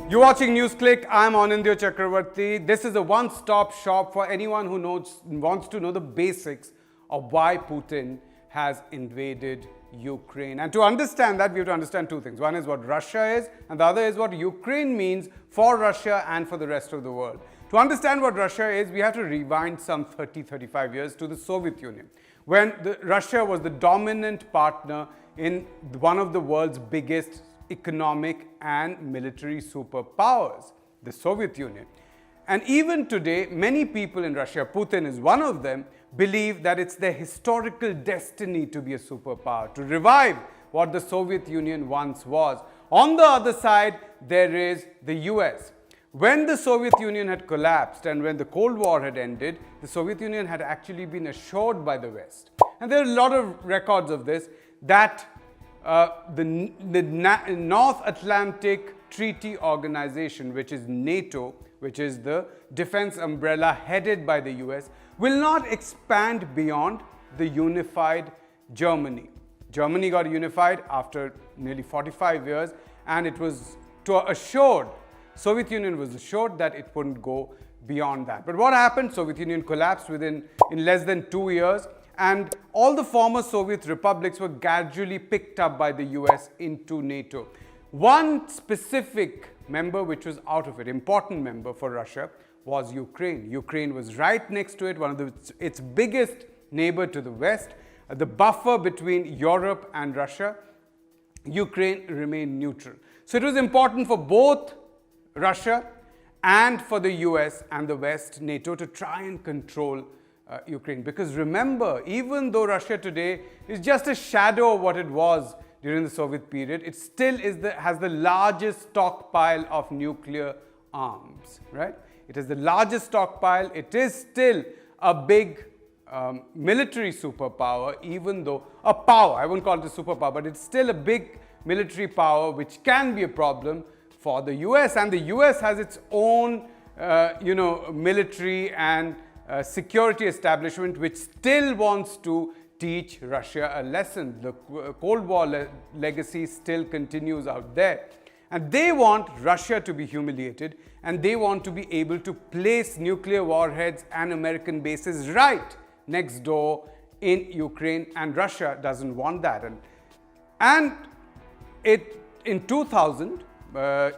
You're watching NewsClick. I'm Anindya Chakravarti. This is a one-stop shop for anyone who wants to know the basics of why Putin has invaded Ukraine. And to understand that, we have to understand two things. One is what Russia is, and the other is what Ukraine means for Russia and for the rest of the world. To understand what Russia is, we have to rewind some 35 years to the Soviet Union, when Russia was the dominant partner in one of the world's biggest economic and military superpowers, the Soviet Union. And even today, many people in Russia, Putin is one of them, believe that it's their historical destiny to be a superpower, to revive what the Soviet Union once was. On the other side, there is the US. When the Soviet Union had collapsed and when the Cold War had ended, the Soviet Union had actually been assured by the West. And there are a lot of records of this, that the North Atlantic Treaty Organization, which is NATO, which is the defense umbrella headed by the US, will not expand beyond the unified Germany. Germany got unified after nearly 45 years, and it was assured, Soviet Union was assured that it wouldn't go beyond that. But what happened? Soviet Union collapsed in less than 2 years, and all the former Soviet republics were gradually picked up by the US into NATO. One specific member which was out of it, important member for Russia, was Ukraine. Ukraine was right next to it, one of its biggest neighbor to the West, the buffer between Europe and Russia. Ukraine remained neutral. So it was important for both Russia and for the US and the West, NATO, to try and control Ukraine. Because remember, even though Russia today is just a shadow of what it was during the Soviet period, it still has the largest stockpile of nuclear arms, right? It has the largest stockpile. It is still a big military superpower, even though a power, I wouldn't call it a superpower, but it's still a big military power, which can be a problem for the US. And the US has its own, military and security establishment, which still wants to teach Russia a lesson. The Cold War legacy still continues out there. And they want Russia to be humiliated, and they want to be able to place nuclear warheads and American bases right next door in Ukraine, and Russia doesn't want that. And in 2000,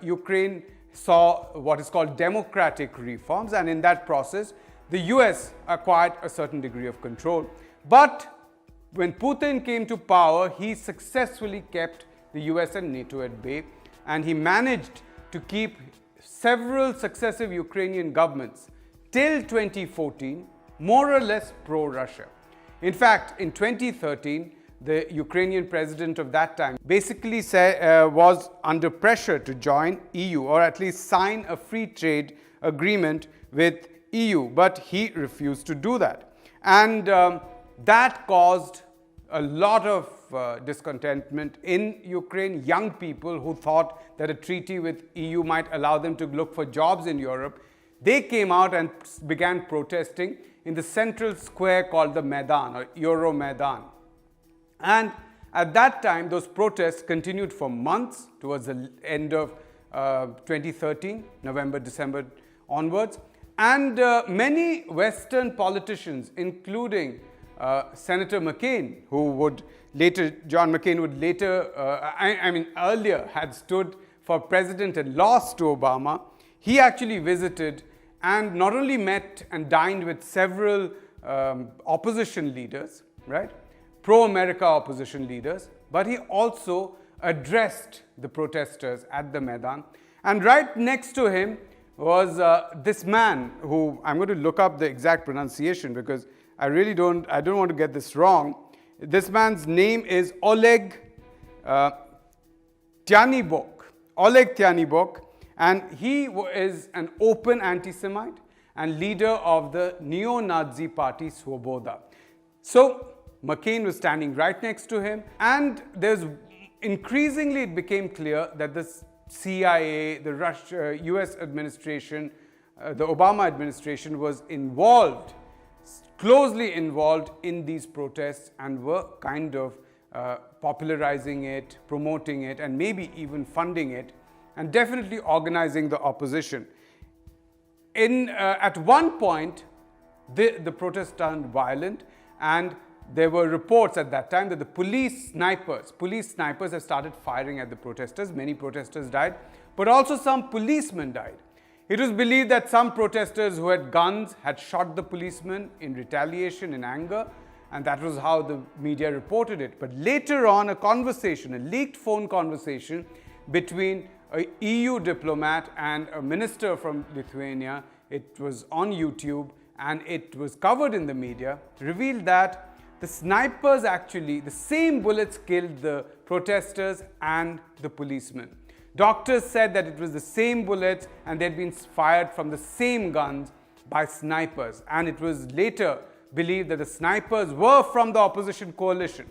Ukraine saw what is called democratic reforms, and in that process, the US acquired a certain degree of control. But when Putin came to power, he successfully kept the US and NATO at bay, and he managed to keep several successive Ukrainian governments till 2014 more or less pro-Russia. In fact, in 2013, the Ukrainian president of that time basically was under pressure to join EU, or at least sign a free trade agreement with EU, but he refused to do that. And that caused a lot of discontentment in Ukraine. Young people who thought that a treaty with EU might allow them to look for jobs in Europe, they came out and began protesting in the central square called the Maidan, or Euromaidan. And at that time, those protests continued for months towards the end of 2013, November, December onwards. And many Western politicians, including Senator McCain, John McCain would later, earlier had stood for president and lost to Obama. He actually visited and not only met and dined with several opposition leaders, right? Pro-America opposition leaders, but he also addressed the protesters at the Maidan. And right next to him was this man who, I'm going to look up the exact pronunciation because I don't want to get this wrong. This man's name is Oleg Tyanibok. Oleg Tyanibok, and he is an open anti-Semite and leader of the neo-Nazi party Svoboda. So McCain was standing right next to him, and increasingly it became clear that the CIA, the US administration, the Obama administration was closely involved in these protests, and were kind of popularizing it, promoting it, and maybe even funding it. and definitely organizing the opposition. At one point, the protests turned violent, and there were reports at that time that the police snipers have started firing at the protesters. Many protesters died, but also some policemen died. It was believed that some protesters who had guns had shot the policemen in retaliation, in anger, and that was how the media reported it. But later on, a leaked phone conversation between an EU diplomat and a minister from Lithuania, it was on YouTube and it was covered in the media, revealed that the snipers actually, the same bullets killed the protesters and the policemen. Doctors said that it was the same bullets and they'd been fired from the same guns by snipers. And it was later believed that the snipers were from the opposition coalition,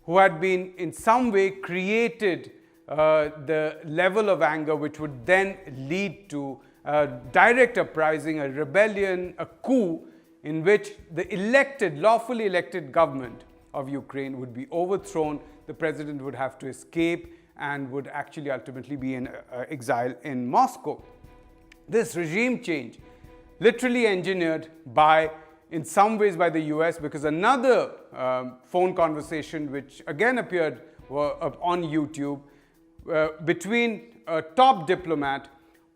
who had been in some way created the level of anger which would then lead to a direct uprising, a rebellion, a coup, in which the lawfully elected government of Ukraine would be overthrown. The president would have to escape and would actually ultimately be in exile in Moscow. This regime change, literally engineered in some ways by the US, because another phone conversation which again appeared on YouTube between a top diplomat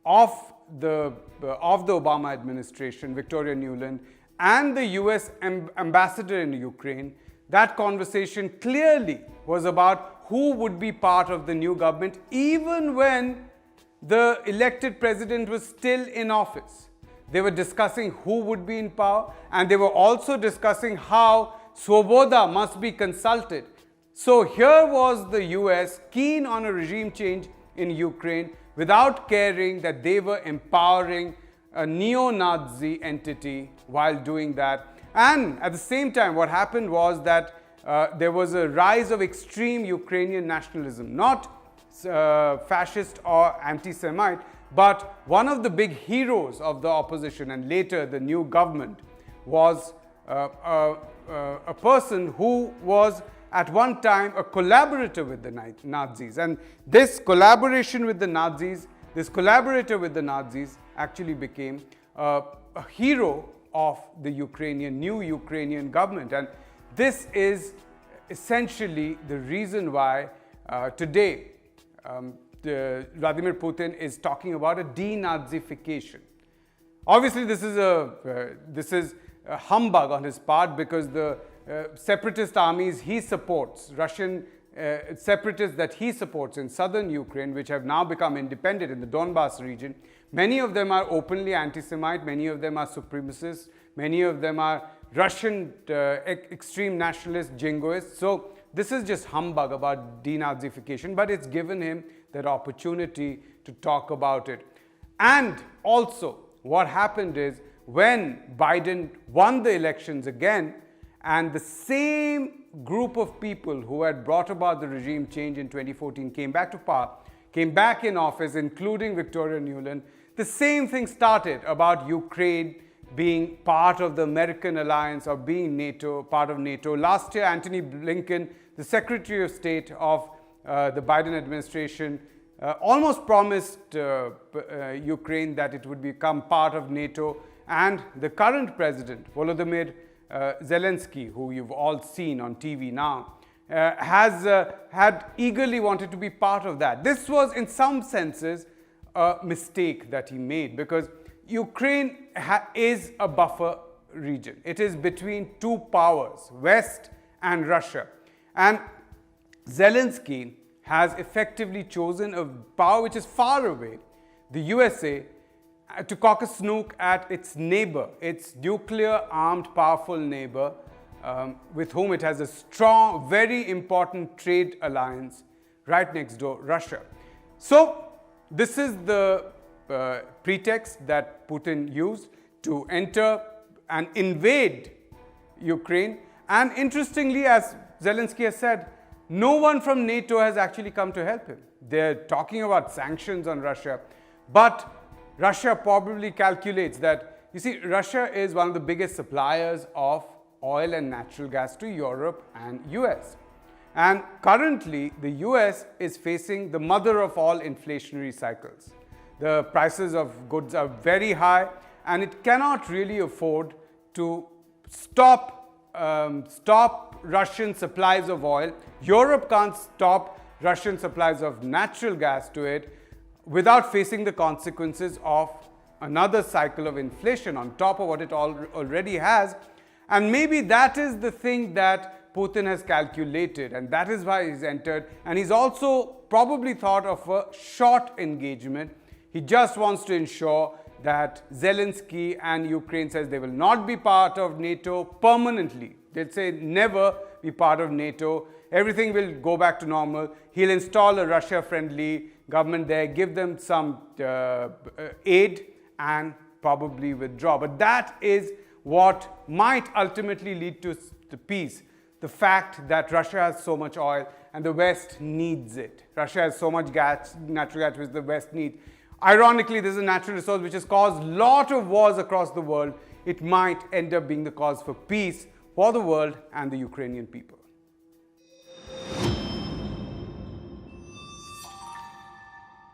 of the Obama administration, Victoria Nuland, and the US ambassador in Ukraine. That conversation clearly was about who would be part of the new government, even when the elected president was still in office. They were discussing who would be in power, and they were also discussing how Svoboda must be consulted. So here was the US keen on a regime change in Ukraine without caring that they were empowering a neo-Nazi entity while doing that. And at the same time, what happened was that there was a rise of extreme Ukrainian nationalism, not fascist or anti-Semite, but one of the big heroes of the opposition and later the new government was a person who was at one time a collaborator with the Nazis. And this collaboration with the Nazis, this collaborator with the Nazis actually became a hero of the new Ukrainian government. And this is essentially the reason why today Vladimir Putin is talking about a denazification. Obviously, this is a humbug on his part, because the separatist armies he supports, Russian separatists that he supports in southern Ukraine, which have now become independent in the Donbas region, many of them are openly anti-Semite, many of them are supremacists, many of them are Russian extreme nationalist jingoists. So this is just humbug about denazification, but it's given him that opportunity to talk about it. And also, what happened is, when Biden won the elections again, and the same group of people who had brought about the regime change in 2014 came back to power, came back in office, including Victoria Nuland, the same thing started about Ukraine being part of the American alliance or being part of NATO. Last year, Antony Blinken, the Secretary of State of the Biden administration, almost promised Ukraine that it would become part of NATO. And the current president, Volodymyr Zelensky, who you've all seen on TV now, had eagerly wanted to be part of that. This was, in some senses, a mistake that he made, because Ukraine is a buffer region. It is between two powers, West and Russia. And Zelensky has effectively chosen a power which is far away, the USA, to cock a snook at its neighbor, its nuclear-armed, powerful neighbor, with whom it has a strong, very important trade alliance right next door, Russia. So this is the pretext that Putin used to enter and invade Ukraine. And interestingly, as Zelensky has said, no one from NATO has actually come to help him. They're talking about sanctions on Russia, but Russia probably calculates that, you see, Russia is one of the biggest suppliers of oil and natural gas to Europe and US. And currently, the US is facing the mother of all inflationary cycles. The prices of goods are very high, and it cannot really afford to stop Russian supplies of oil. Europe can't stop Russian supplies of natural gas to it without facing the consequences of another cycle of inflation on top of what it already has. And maybe that is the thing that Putin has calculated, and that is why he's entered. And he's also probably thought of a short engagement. He just wants to ensure that Zelensky and Ukraine says they will not be part of NATO permanently. They'll say never be part of NATO. Everything will go back to normal. He'll install a Russia-friendly government there, give them some aid, and probably withdraw. But that is what might ultimately lead to peace. The fact that Russia has so much oil and the West needs it. Russia has so much gas, natural gas, which the West needs. Ironically, this is a natural resource which has caused a lot of wars across the world. It might end up being the cause for peace for the world and the Ukrainian people.